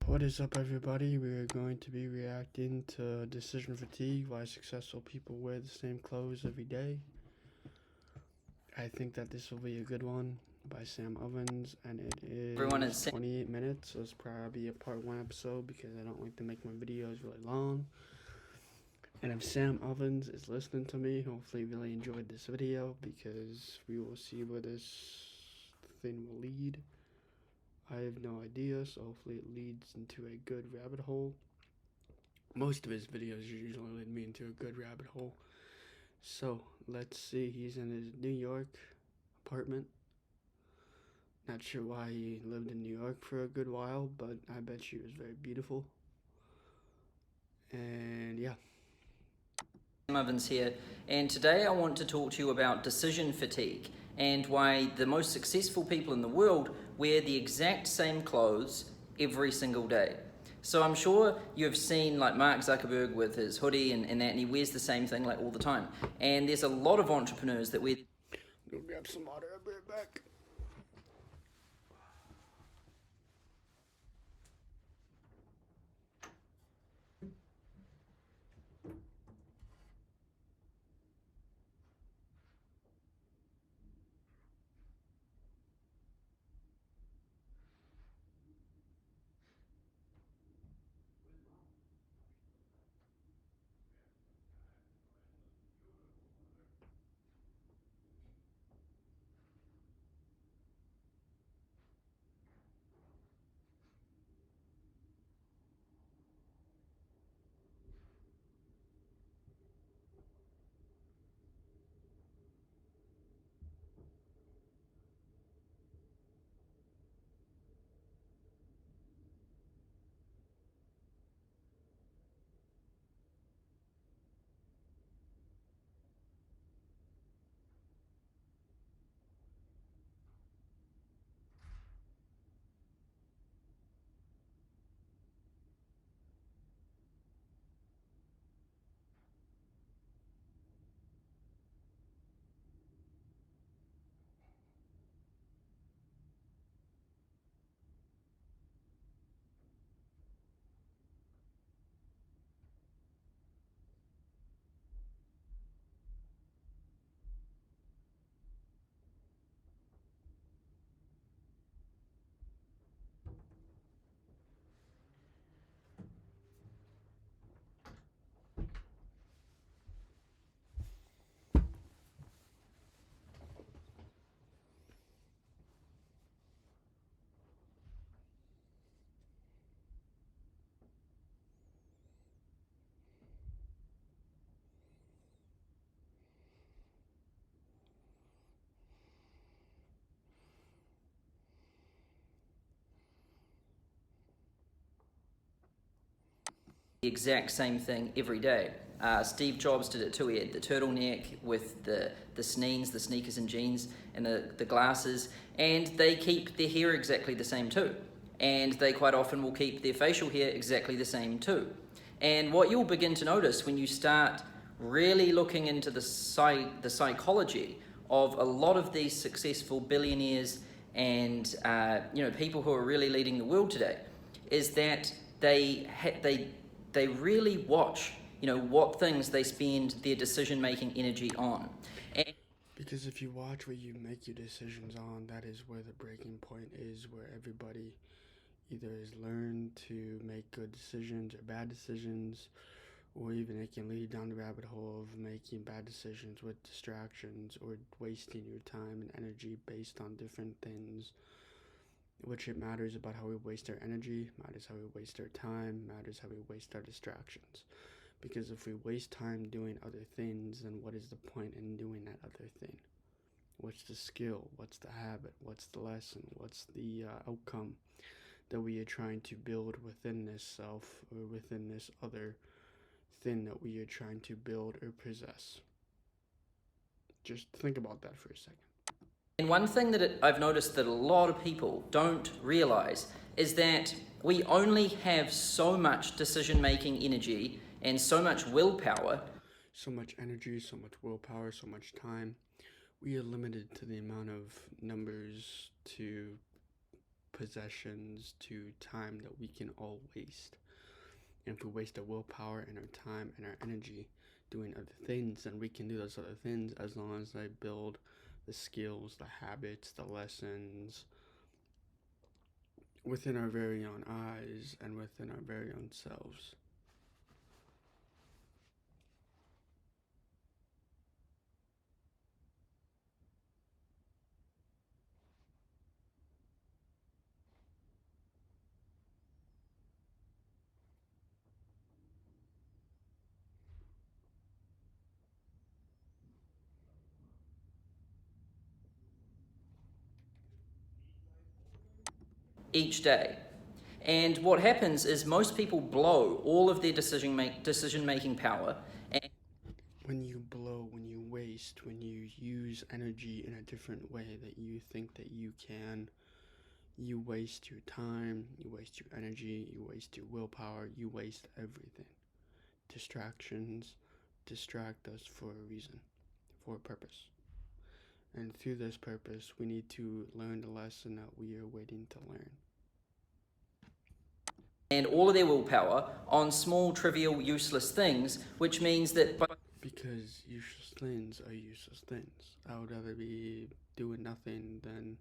What is up, everybody? We are going to be reacting to Decision Fatigue, Why Successful People Wear the Same Clothes Every Day. I think that this will be a good one by Sam Ovens, and it is 28 minutes, so it's probably a part 1 episode because I don't like to make my videos really long. And if Sam Ovens is listening to me, hopefully he really enjoyed this video because we will see where this thing will lead. I have no idea, so hopefully it leads into a good rabbit hole. Most of his videos usually lead me into a good rabbit hole. So, let's see. He's in his New York apartment. Not sure why he lived in New York for a good while, but I bet she was very beautiful. And yeah. Ovens here, and today I want to talk to you about decision fatigue and why the most successful people in the world wear the exact same clothes every single day. So I'm sure you've seen like Mark Zuckerberg with his hoodie and that, and he wears the same thing like all the time. And there's a lot of entrepreneurs that wear... Go grab some water, I'll be right back. the exact same thing every day. Steve Jobs did it too. He had the turtleneck with the sneakers and jeans, and the glasses, and they keep their hair exactly the same too. And they quite often will keep their facial hair exactly the same too. And what you'll begin to notice when you start really looking into the psychology of a lot of these successful billionaires and people who are really leading the world today is that they really watch, what things they spend their decision-making energy on. Because if you watch what you make your decisions on, that is where the breaking point is, where everybody either has learned to make good decisions or bad decisions, or even it can lead down the rabbit hole of making bad decisions with distractions or wasting your time and energy based on different things. Which it matters about how we waste our energy, matters how we waste our time, matters how we waste our distractions. Because if we waste time doing other things, then what is the point in doing that other thing? What's the skill? What's the habit? What's the lesson? What's the outcome that we are trying to build within this self or within this other thing that we are trying to build or possess? Just think about that for a second. And one thing that I've noticed that a lot of people don't realize is that we only have so much decision-making energy and so much willpower. So much energy, so much willpower, so much time. We are limited to the amount of numbers to possessions to time that we can all waste. And if we waste our willpower and our time and our energy doing other things, then we can do those other things as long as I build the skills, the habits, the lessons within our very own eyes and within our very own selves. Each day. And what happens is most people blow all of their decision making power. And When you blow, when you waste, when you use energy in a different way that you think that you can, you waste your time, you waste your energy, you waste your willpower, you waste everything. Distractions distract us for a reason, for a purpose. And through this purpose, we need to learn the lesson that we are waiting to learn. and all of their willpower on small, trivial, useless things, which means that Because useless things are useless things. I would rather be doing nothing than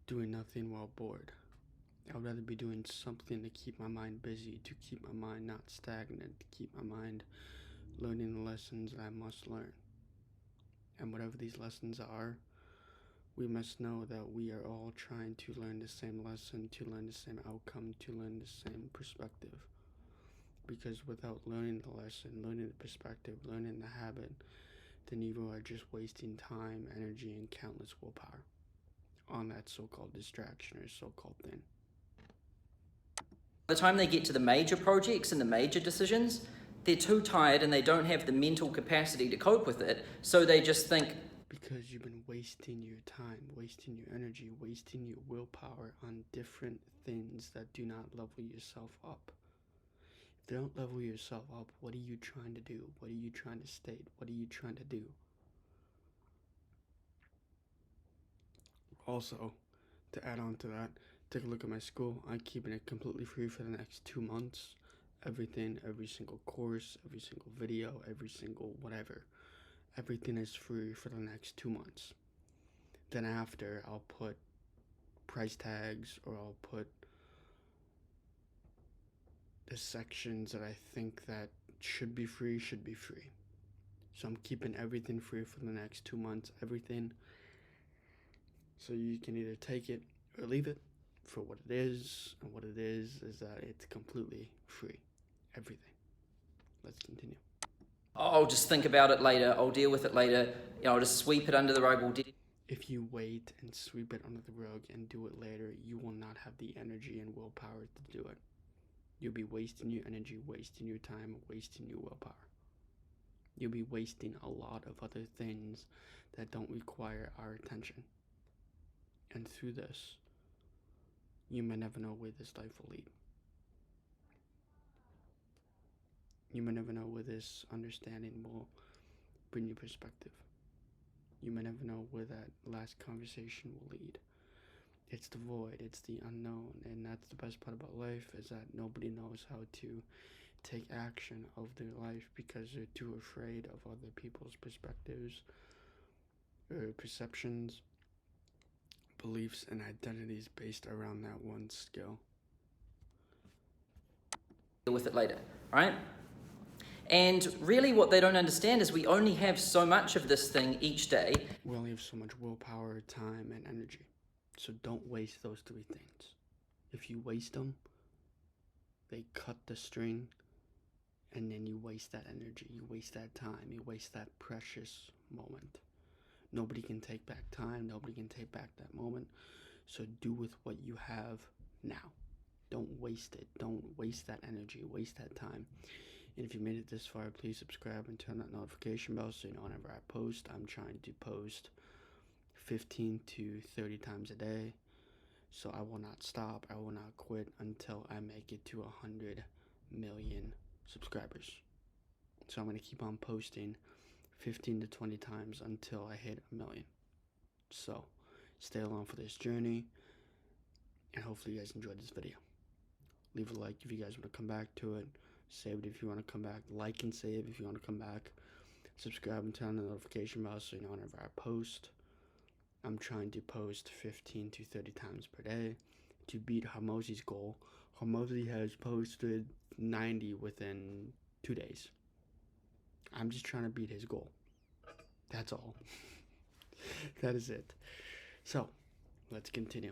doing nothing while bored. I would rather be doing something to keep my mind busy, to keep my mind not stagnant, to keep my mind learning the lessons that I must learn. And whatever these lessons are, we must know that we are all trying to learn the same lesson, to learn the same outcome, to learn the same perspective. Because without learning the lesson, learning the perspective, learning the habit, then you are just wasting time, energy, and countless willpower on that so-called distraction or so-called thing. by the time they get to the major projects and the major decisions, they're too tired and they don't have the mental capacity to cope with it, so they just think, Because you've been wasting your time, wasting your energy, wasting your willpower on different things that do not level yourself up. If they don't level yourself up, what are you trying to do? What are you trying to state? What are you trying to do? Also, to add on to that, take a look at my school. I'm keeping it completely free for the next 2 months. Everything, every single course, every single video, every single whatever. Everything is free for the next 2 months. Then after, I'll put price tags, or I'll put the sections that I think that should be free. So I'm keeping everything free for the next 2 months. Everything. So you can either take it or leave it for what it is. And what it is that it's completely free. Everything. Let's continue. I'll just think about it later, I'll deal with it later, I'll just sweep it under the rug. If you wait and sweep it under the rug and do it later, you will not have the energy and willpower to do it. You'll be wasting your energy, wasting your time, wasting your willpower. You'll be wasting a lot of other things that don't require our attention. And through this, you may never know where this life will lead. You may never know where this understanding will bring you perspective. You may never know where that last conversation will lead. It's the void, it's the unknown, and that's the best part about life, is that nobody knows how to take action of their life because they're too afraid of other people's perspectives or perceptions, beliefs, and identities based around that one skill. Deal with it later, right? And really what they don't understand is we only have so much of this thing each day. We only have so much willpower, time, and energy. So don't waste those three things. If you waste them, they cut the string, and then you waste that energy, you waste that time, you waste that precious moment. Nobody can take back time, nobody can take back that moment. So do with what you have now. Don't waste it. Don't waste that energy, waste that time. And if you made it this far, please subscribe and turn that notification bell so you know whenever I post. I'm trying to post 15 to 30 times a day. So I will not stop. I will not quit until I make it to 100 million subscribers. So I'm going to keep on posting 15 to 20 times until I hit 1 million. So stay along for this journey. And hopefully you guys enjoyed this video. Leave a like if you guys want to come back to it. Save it if you want to come back. Like and save if you want to come back. Subscribe and turn on the notification bell so you know whenever I post. I'm trying to post 15 to 30 times per day to beat Hormozi's goal. Hormozi has posted 90 within 2 days. I'm just trying to beat his goal. That's all. That is it. So, let's continue.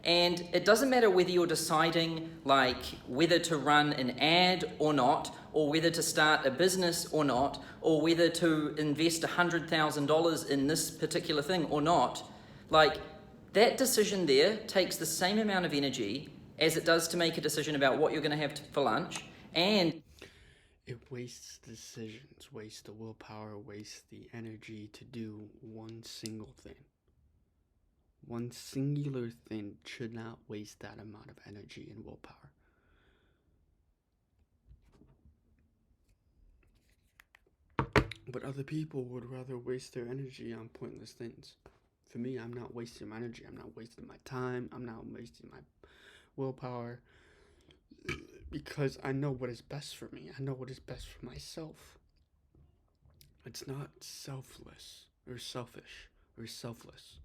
And it doesn't matter whether you're deciding like whether to run an ad or not, or whether to start a business or not, or whether to invest $100,000 in this particular thing or not. Like, that decision there takes the same amount of energy as it does to make a decision about what you're going to have for lunch. And it wastes decisions, wastes the willpower, wastes the energy to do one single thing. One singular thing should not waste that amount of energy and willpower. But other people would rather waste their energy on pointless things. For me, I'm not wasting my energy. I'm not wasting my time. I'm not wasting my willpower. Because I know what is best for me. I know what is best for myself. It's not selfless or selfish or selfless.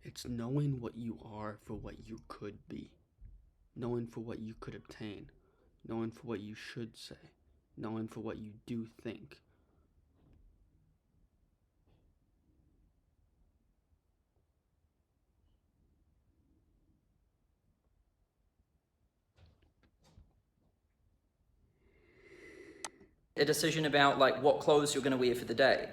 It's knowing what you are for what you could be. Knowing for what you could obtain. Knowing for what you should say. Knowing for what you do think. a decision about like what clothes you're going to wear for the day.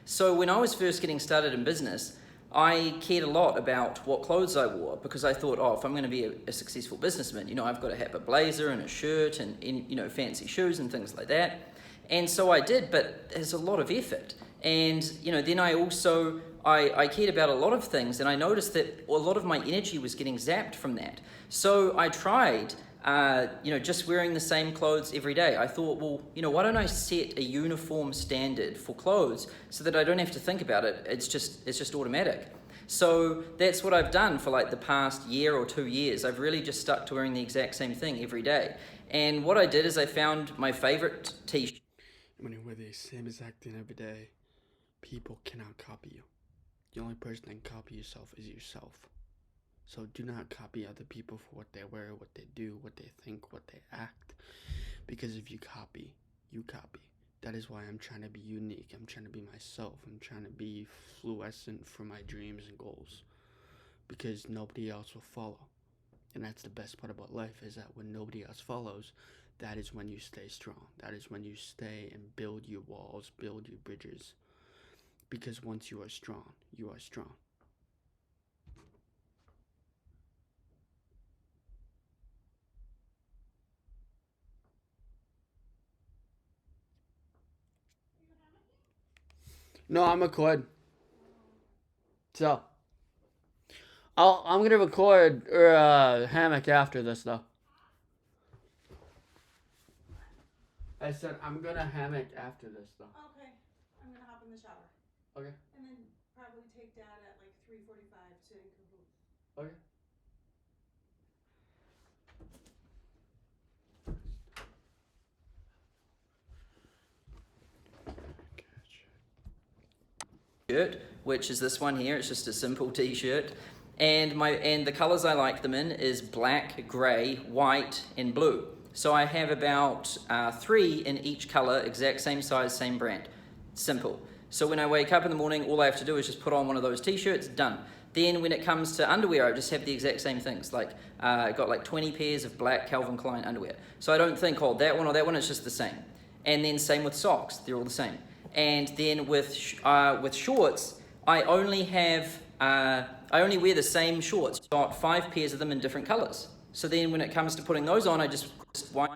So when I was first getting started in business, I cared a lot about what clothes I wore because I thought, oh, if I'm going to be a successful businessman, you know, I've got to have a blazer and a shirt and you know, fancy shoes and things like that. And so I did, but there's a lot of effort. And, you know, then I also, I cared about a lot of things, and I noticed that a lot of my energy was getting zapped from that. So I tried, you know, just wearing the same clothes every day. I thought, well, you know, why don't I set a uniform standard for clothes so that I don't have to think about it? It's just automatic. So that's what I've done for like the past year or 2 years. I've really just stuck to wearing the exact same thing every day. And what I did is I found my favorite t-shirt. When you wear the same exact thing every day, people cannot copy you. The only person that can copy yourself is yourself. So do not copy other people for what they wear, what they do, what they think, what they act. Because if you copy, you copy. That is why I'm trying to be unique. I'm trying to be myself. I'm trying to be fluorescent for my dreams and goals. Because nobody else will follow. And that's the best part about life, is that when nobody else follows, that is when you stay strong. That is when you stay and build your walls, build your bridges. Because once you are strong, you are strong. No, I'm recording. So, I'm gonna record hammock after this though. I said I'm gonna hammock after this though. Okay, I'm gonna hop in the shower. Okay. And then probably take Dad at like 3:45 to Cahoot. Okay. Shirt, which is this one here. It's just a simple t-shirt, and the colors I like them in is black, gray, white, and blue. So I have about 3 in each color, exact same size, same brand. Simple. So when I wake up in the morning, all I have to do is just put on one of those t-shirts, done. Then when it comes to underwear, I just have the exact same things. Like I got like 20 pairs of black Calvin Klein underwear. So I don't think, oh, that one or that one, it's just the same. And then same with socks, they're all the same. And then with shorts, I only wear the same shorts. I've got 5 pairs of them in different colors. So then when it comes to putting those on, I just wipe.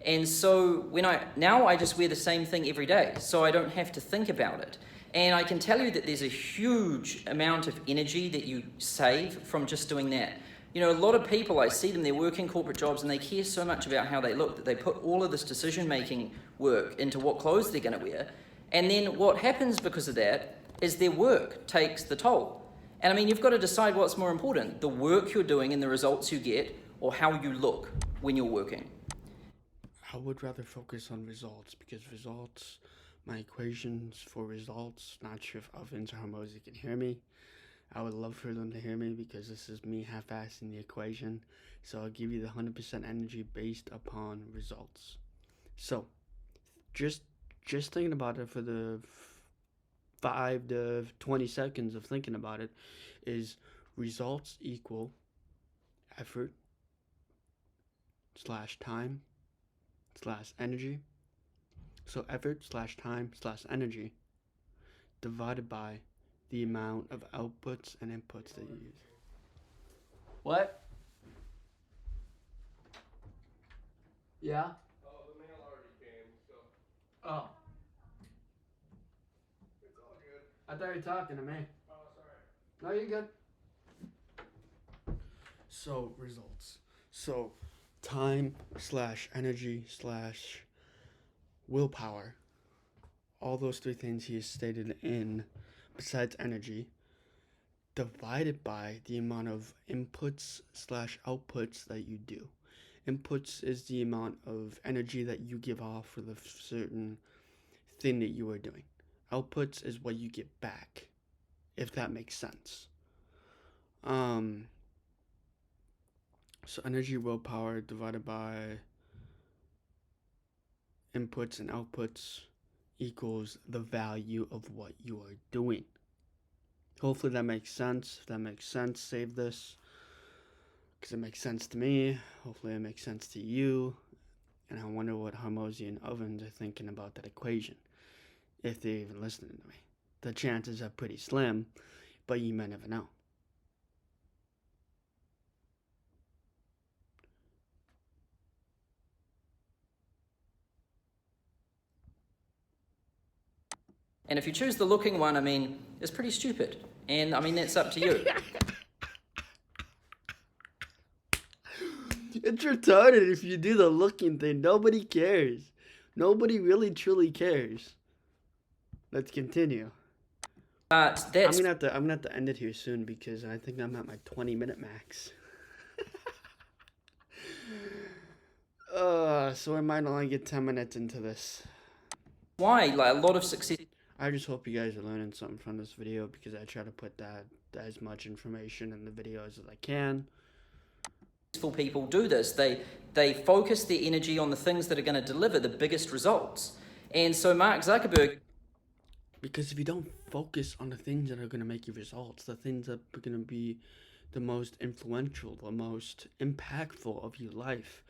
And so now I just wear the same thing every day, so I don't have to think about it. And I can tell you that there's a huge amount of energy that you save from just doing that. You know, a lot of people, I see them, they're working corporate jobs and they care so much about how they look that they put all of this decision-making work into what clothes they're going to wear. And then what happens because of that is their work takes the toll. And I mean, you've got to decide what's more important, the work you're doing and the results you get, or how you look when you're working. I would rather focus on results because results, my equations for results, not sure if Ovens or Hormozy can hear me. I would love for them to hear me because this is me half-assing the equation. So I'll give you the 100% energy based upon results. So just thinking about it for the 5 to 20 seconds of thinking about it is results equal effort slash time slash energy. So effort slash time slash energy divided by the amount of outputs and inputs that you use. What? Yeah? Oh, the mail already came, so Oh, it's all good. I thought you were talking to me. Oh, sorry. No, you're good. So, results. So, time slash energy slash willpower. All those three things he has stated in, besides energy, divided by the amount of inputs slash outputs that you do. Inputs is the amount of energy that you give off for the certain thing that you are doing. Outputs is what you get back, if that makes sense. So energy, willpower divided by inputs and outputs equals the value of what you are doing. Hopefully that makes sense. If that makes sense, save this, because it makes sense to me. Hopefully it makes sense to you. And I wonder what Hormozy and Ovens are thinking about that equation, if they're even listening to me. The chances are pretty slim, but you may never know. And if you choose the looking one, I mean, it's pretty stupid. And I mean, that's up to you. It's retarded if you do the looking thing. Nobody cares. Nobody really truly cares. Let's continue. But I'm that's gonna have to end it here soon because I think I'm at my 20-minute max. So I might only get 10 minutes into this. why, like, a lot of successful I just hope you guys are learning something from this video because I try to put that as much information in the videos as I can. people do this. They focus their energy on the things that are going to deliver the biggest results. And so Mark Zuckerberg, Because if you don't focus on the things that are going to make you results, the things that are going to be the most influential, the most impactful of your life,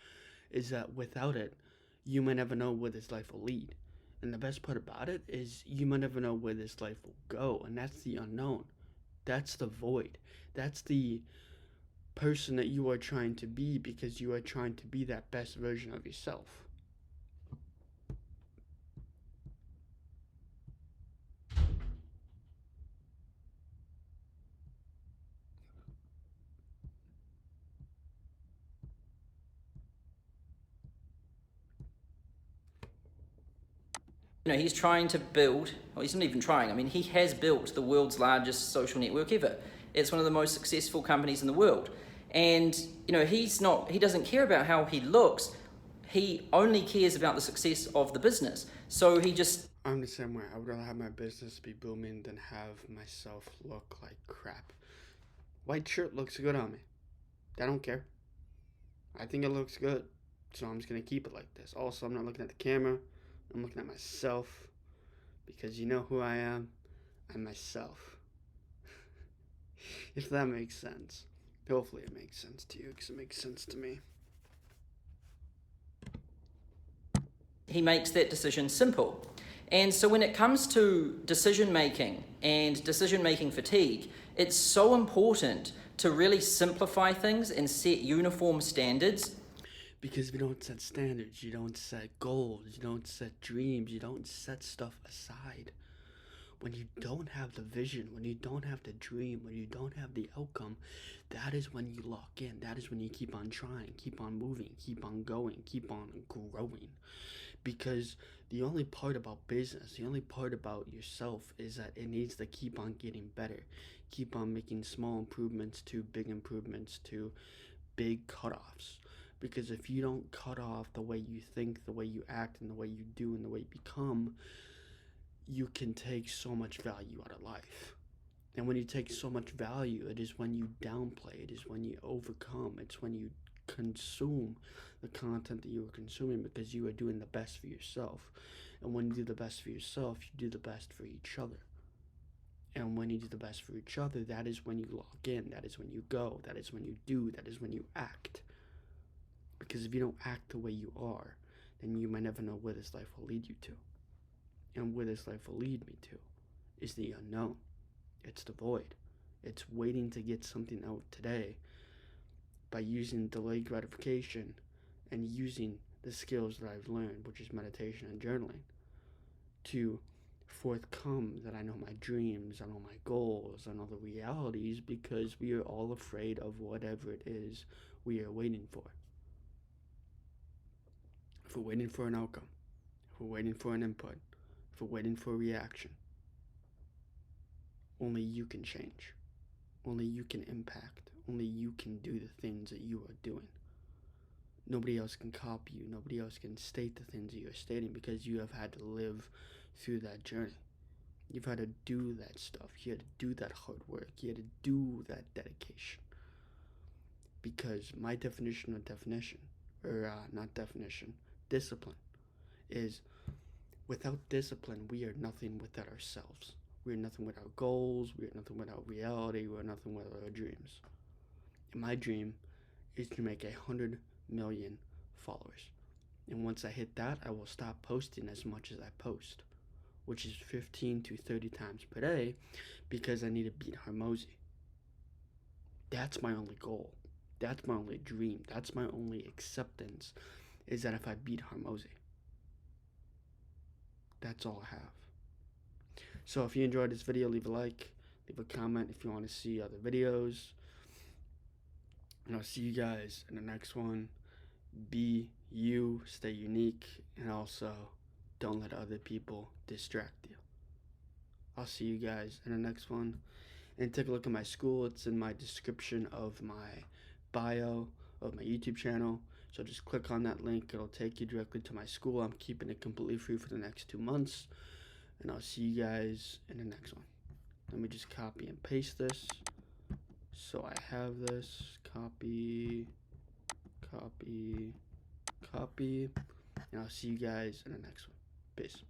is that without it, you may never know where this life will lead. And the best part about it is you might never know where this life will go. And that's the unknown. That's the void. That's the person that you are trying to be because you are trying to be that best version of yourself. he's trying to build, well, he's not even trying, I mean, he has built the world's largest social network ever. It's one of the most successful companies in the world. And, he doesn't care about how he looks. He only cares about the success of the business. So he just I'm the same way. I would rather have my business be booming than have myself look like crap. White shirt looks good on me. I don't care. I think it looks good. So I'm just going to keep it like this. Also, I'm not looking at the camera. I'm looking at myself. Because you know who I am? I'm myself. If that makes sense. Hopefully it makes sense to you because it makes sense to me. he makes that decision simple. And so when it comes to decision making and decision making fatigue, it's so important to really simplify things and set uniform standards. Because if you don't set standards, you don't set goals, you don't set dreams, you don't set stuff aside. When you don't have the vision, when you don't have the dream, when you don't have the outcome, that is when you lock in. That is when you keep on trying, keep on moving, keep on going, keep on growing. Because the only part about business, the only part about yourself is that it needs to keep on getting better. Keep on making small improvements to big improvements to big cutoffs. Because if you don't cut off the way you think, the way you act, and the way you do, and the way you become, you can take so much value out of life. And when you take so much value, it is when you downplay, it is when you overcome, it's when you consume the content that you are consuming because you are doing the best for yourself. And when you do the best for yourself, you do the best for each other. And when you do the best for each other, that is when you log in, that is when you go, that is when you do, that is when you act. Because if you don't act the way you are, then you might never know where this life will lead you to. And where this life will lead me to is the unknown. It's the void. It's waiting to get something out today by using delayed gratification and using the skills that I've learned, which is meditation and journaling, to forthcome that I know my dreams, I know my goals, I know the realities, because we are all afraid of whatever it is we are waiting for. If we're waiting for an outcome, if we're waiting for an input, if we're waiting for a reaction, only you can change. Only you can impact. Only you can do the things that you are doing. Nobody else can copy you. Nobody else can state the things that you're stating because you have had to live through that journey. You've had to do that stuff. You had to do that hard work. You had to do that dedication. Because my definition of discipline is without discipline, we are nothing without ourselves. We are nothing without our goals. We are nothing without reality. We are nothing without our dreams. And my dream is to make 100 million followers. And once I hit that, I will stop posting as much as I post, which is 15 to 30 times per day, because I need to beat Hormozi. That's my only goal. That's my only dream. That's my only acceptance, is that if I beat Hormozi, that's all I have. So if you enjoyed this video, leave a like, leave a comment if you want to see other videos. And I'll see you guys in the next one. Be you, stay unique, and also don't let other people distract you. I'll see you guys in the next one. And take a look at my school. It's in my description of my bio of my YouTube channel. So just click on that link. It'll take you directly to my school. I'm keeping it completely free for the next 2 months. And I'll see you guys in the next one. Let me just copy and paste this. So I have this. Copy. And I'll see you guys in the next one. Peace.